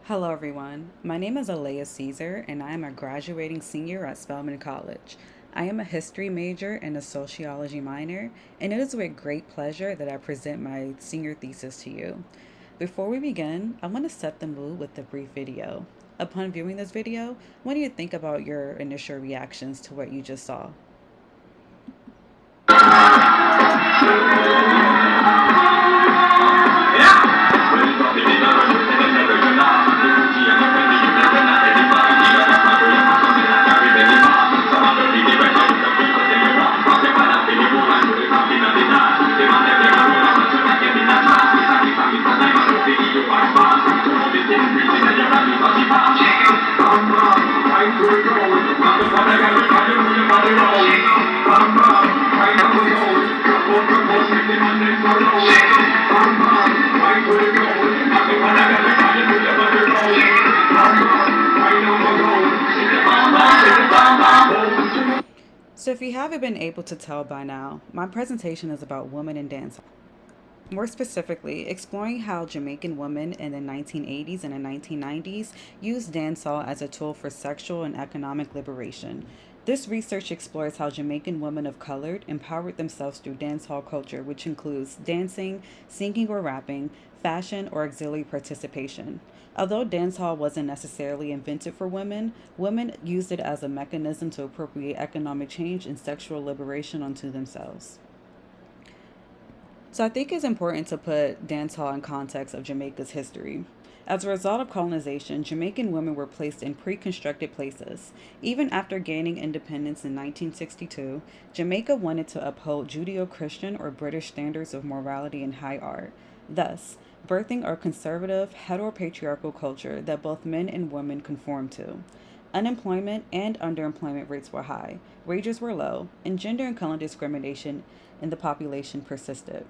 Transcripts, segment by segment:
Hello, everyone. My name is Alleyah Caesar, and I am a graduating senior at Spelman College. I am a history major and a sociology minor, and it is with great pleasure that I present my senior thesis to you. Before we begin, I want to set the mood with a brief video. Upon viewing this video, what do you think about your initial reactions to what you just saw? So, if you haven't been able to tell by now, my presentation is about women in dance. More specifically, exploring how Jamaican women in the 1980s and the 1990s used dancehall as a tool for sexual and economic liberation. This research explores how Jamaican women of color empowered themselves through dancehall culture, which includes dancing, singing or rapping, fashion, or auxiliary participation. Although dancehall wasn't necessarily invented for women, women used it as a mechanism to appropriate economic change and sexual liberation onto themselves. So I think it's important to put dancehall in context of Jamaica's history. As a result of colonization, Jamaican women were placed in pre constructed places. Even after gaining independence in 1962, Jamaica wanted to uphold Judeo Christian or British standards of morality and high art, thus, birthing a conservative, heteropatriarchal culture that both men and women conformed to. Unemployment and underemployment rates were high, wages were low, and gender and color discrimination in the population persisted.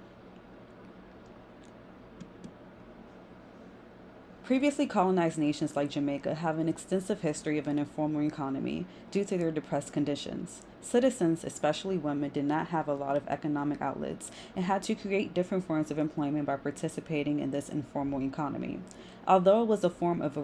Previously colonized nations like Jamaica have an extensive history of an informal economy due to their depressed conditions. Citizens, especially women, did not have a lot of economic outlets and had to create different forms of employment by participating in this informal economy. Although it was a form of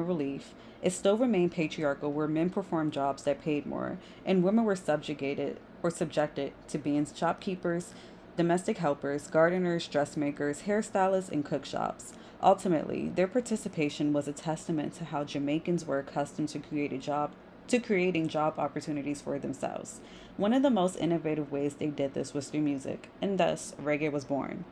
relief, it still remained patriarchal where men performed jobs that paid more and women were subjugated or subjected to being shopkeepers, domestic helpers, gardeners, dressmakers, hairstylists, and cook shops. Ultimately, their participation was a testament to how Jamaicans were accustomed to creating job opportunities for themselves. One of the most innovative ways they did this was through music, and thus reggae was born.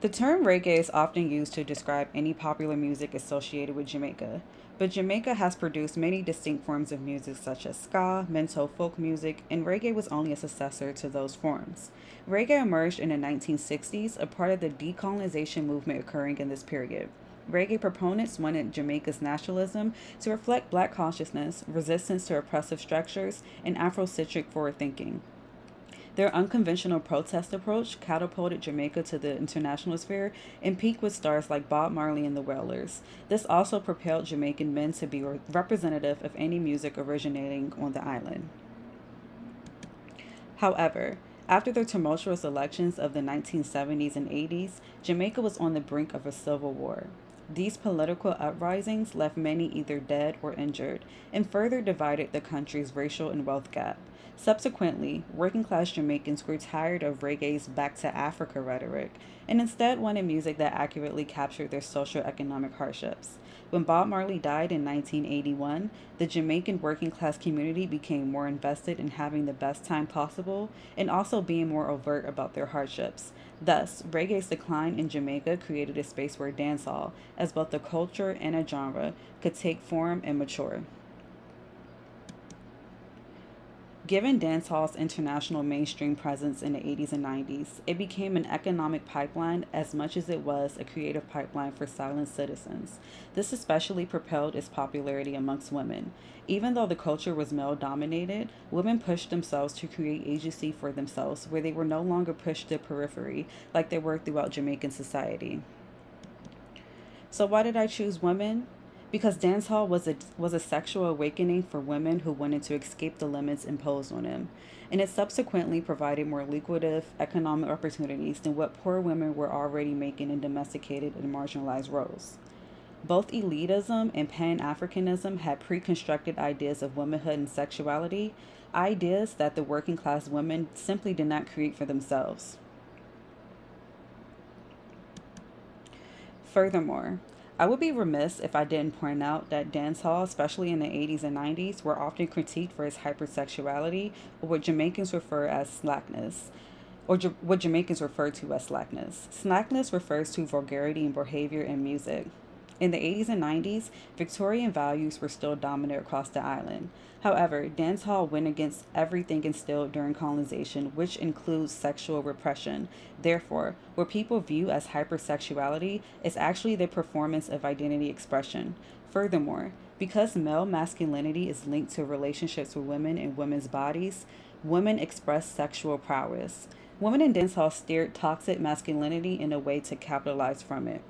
The term reggae is often used to describe any popular music associated with Jamaica, but Jamaica has produced many distinct forms of music such as ska, mento folk music, and reggae was only a successor to those forms. Reggae emerged in the 1960s, a part of the decolonization movement occurring in this period. Reggae proponents wanted Jamaica's nationalism to reflect black consciousness, resistance to oppressive structures, and Afrocentric forward thinking. Their unconventional protest approach catapulted Jamaica to the international sphere and peaked with stars like Bob Marley and the Wailers. This also propelled Jamaican men to be representative of any music originating on the island. However, after the tumultuous elections of the 1970s and 80s, Jamaica was on the brink of a civil war. These political uprisings left many either dead or injured and further divided the country's racial and wealth gap. Subsequently, working class Jamaicans grew tired of reggae's back to Africa rhetoric and instead wanted music that accurately captured their socio-economic hardships. When Bob Marley died in 1981, the Jamaican working class community became more invested in having the best time possible and also being more overt about their hardships. Thus, reggae's decline in Jamaica created a space where dancehall, as both a culture and a genre, could take form and mature. Given dancehall's international mainstream presence in the 80s and 90s, it became an economic pipeline as much as it was a creative pipeline for silent citizens. This especially propelled its popularity amongst women. Even though the culture was male dominated, women pushed themselves to create agency for themselves where they were no longer pushed to the periphery like they were throughout Jamaican society. So, why did I choose women? Because dancehall was a sexual awakening for women who wanted to escape the limits imposed on them, and it subsequently provided more lucrative economic opportunities than what poor women were already making in domesticated and marginalized roles. Both elitism and Pan Africanism had pre constructed ideas of womanhood and sexuality, ideas that the working class women simply did not create for themselves. Furthermore, I would be remiss if I didn't point out that dancehall, especially in the 80s and 90s, were often critiqued for its hypersexuality, or what Jamaicans refer as slackness, what Jamaicans refer to as slackness. Slackness refers to vulgarity in behavior and music. In the 80s and 90s, Victorian values were still dominant across the island. However, dancehall went against everything instilled during colonization, which includes sexual repression. Therefore, what people view as hypersexuality is actually the performance of identity expression. Furthermore, because male masculinity is linked to relationships with women and women's bodies, women express sexual prowess. Women in dancehall steered toxic masculinity in a way to capitalize from it.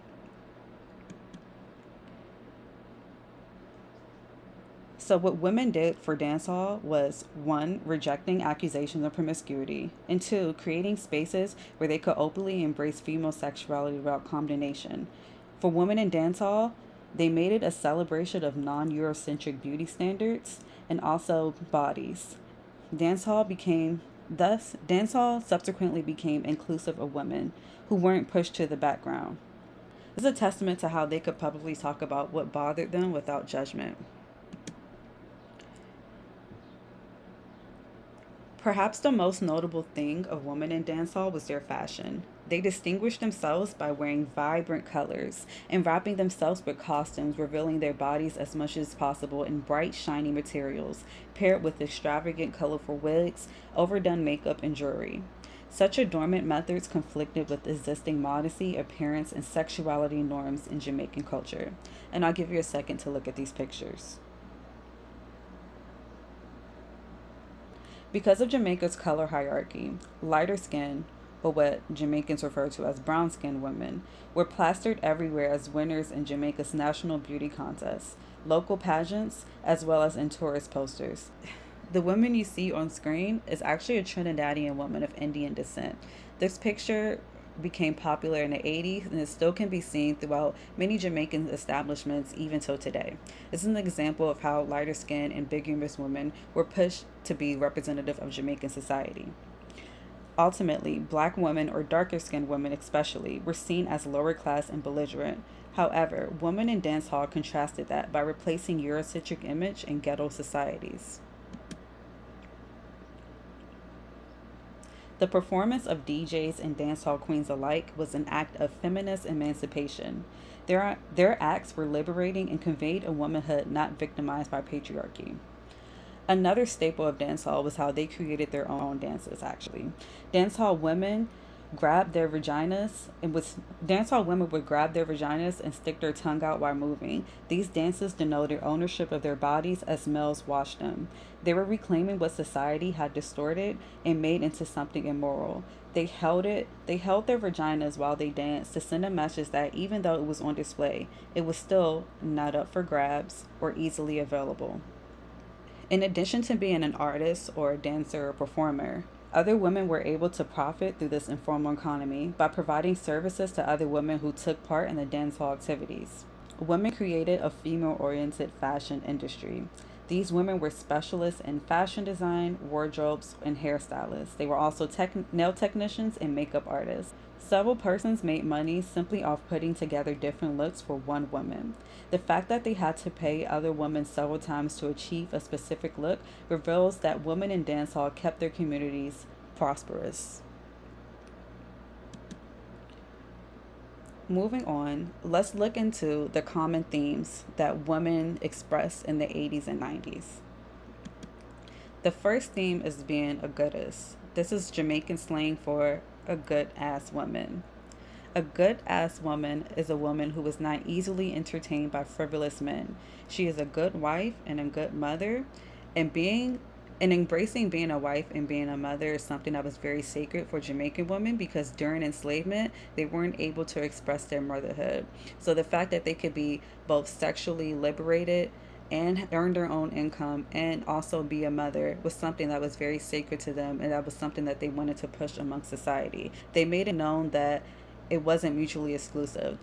So, what women did for dancehall was one, rejecting accusations of promiscuity, and two, creating spaces where they could openly embrace female sexuality without condemnation. For women in dancehall, they made it a celebration of non Eurocentric beauty standards and also bodies. Dancehall became, dancehall subsequently became inclusive of women who weren't pushed to the background. This is a testament to how they could publicly talk about what bothered them without judgment. Perhaps the most notable thing of women in dancehall was their fashion. They distinguished themselves by wearing vibrant colors and wrapping themselves with costumes, revealing their bodies as much as possible in bright, shiny materials, paired with extravagant, colorful wigs, overdone makeup, and jewelry. Such adornment methods conflicted with existing modesty, appearance, and sexuality norms in Jamaican culture. And I'll give you a second to look at these pictures. Because of Jamaica's color hierarchy, lighter skin, or what Jamaicans refer to as brown skinned women, were plastered everywhere as winners in Jamaica's national beauty contests, local pageants, as well as in tourist posters. The woman you see on screen is actually a Trinidadian woman of Indian descent. This picture became popular in the 80s and it still can be seen throughout many Jamaican establishments even till today. This is an example of how lighter skinned and bigger women were pushed to be representative of Jamaican society. Ultimately, black women, or darker skinned women especially, were seen as lower class and belligerent. However, women in dancehall contrasted that by replacing Eurocentric image in ghetto societies. The performance of DJs and dancehall queens alike was an act of feminist emancipation. Their acts were liberating and conveyed a womanhood not victimized by patriarchy. Another staple of dancehall was how they created their own dances, actually. Dancehall women grab their vaginas and was dancehall women would grab their vaginas and stick their tongue out while moving. These dances denoted ownership of their bodies as males watched them. They were reclaiming what society had distorted and made into something immoral. They held their vaginas while they danced to send a message that even though it was on display, it was still not up for grabs or easily available. In addition to being an artist or a dancer or performer, other women were able to profit through this informal economy by providing services to other women who took part in the dancehall activities. Women created a female oriented fashion industry. These women were specialists in fashion design, wardrobes, and hairstylists. They were also nail technicians and makeup artists. Several persons made money simply off putting together different looks for one woman. The fact that they had to pay other women several times to achieve a specific look reveals that women in dancehall kept their communities prosperous. Moving on, let's look into the common themes that women expressed in the 80s and 90s. The first theme is being a goodess. This is Jamaican slang for a good ass woman. A good ass woman is a woman who is not easily entertained by frivolous men. She is a good wife and a good mother, and being And embracing being a wife and being a mother is something that was very sacred for Jamaican women because during enslavement, they weren't able to express their motherhood. So the fact that they could be both sexually liberated and earn their own income and also be a mother was something that was very sacred to them, and that was something that they wanted to push among society. They made it known that it wasn't mutually exclusive.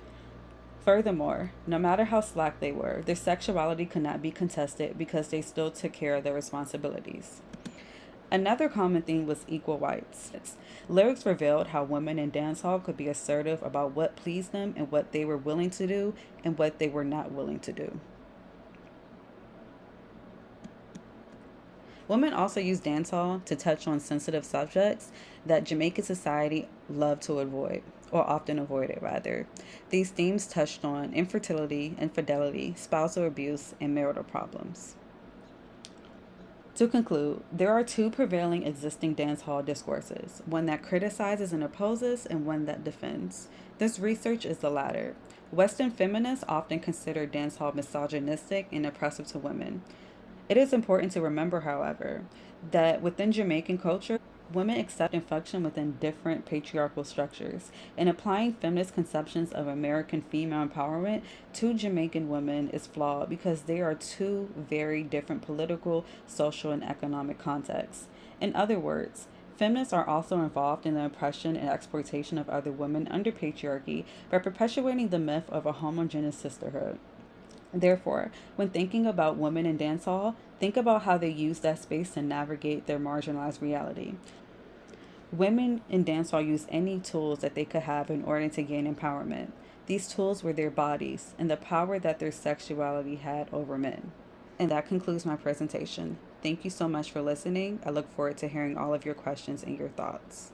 Furthermore, no matter how slack they were, their sexuality could not be contested because they still took care of their responsibilities. Another common theme was equal rights. Lyrics revealed how women in dancehall could be assertive about what pleased them and what they were willing to do and what they were not willing to do. Women also used dancehall to touch on sensitive subjects that Jamaican society loved to avoid, or often avoided rather. These themes touched on infertility, infidelity, spousal abuse, and marital problems. To conclude, there are two prevailing existing dancehall discourses, one that criticizes and opposes, and one that defends. This research is the latter. Western feminists often consider dancehall misogynistic and oppressive to women. It is important to remember, however, that within Jamaican culture, women accept and function within different patriarchal structures, and applying feminist conceptions of American female empowerment to Jamaican women is flawed because they are two very different political, social, and economic contexts. In other words, feminists are also involved in the oppression and exploitation of other women under patriarchy by perpetuating the myth of a homogeneous sisterhood. Therefore, when thinking about women in dancehall, think about how they use that space to navigate their marginalized reality. Women in dancehall use any tools that they could have in order to gain empowerment. These tools were their bodies and the power that their sexuality had over men. And that concludes my presentation. Thank you so much for listening. I look forward to hearing all of your questions and your thoughts.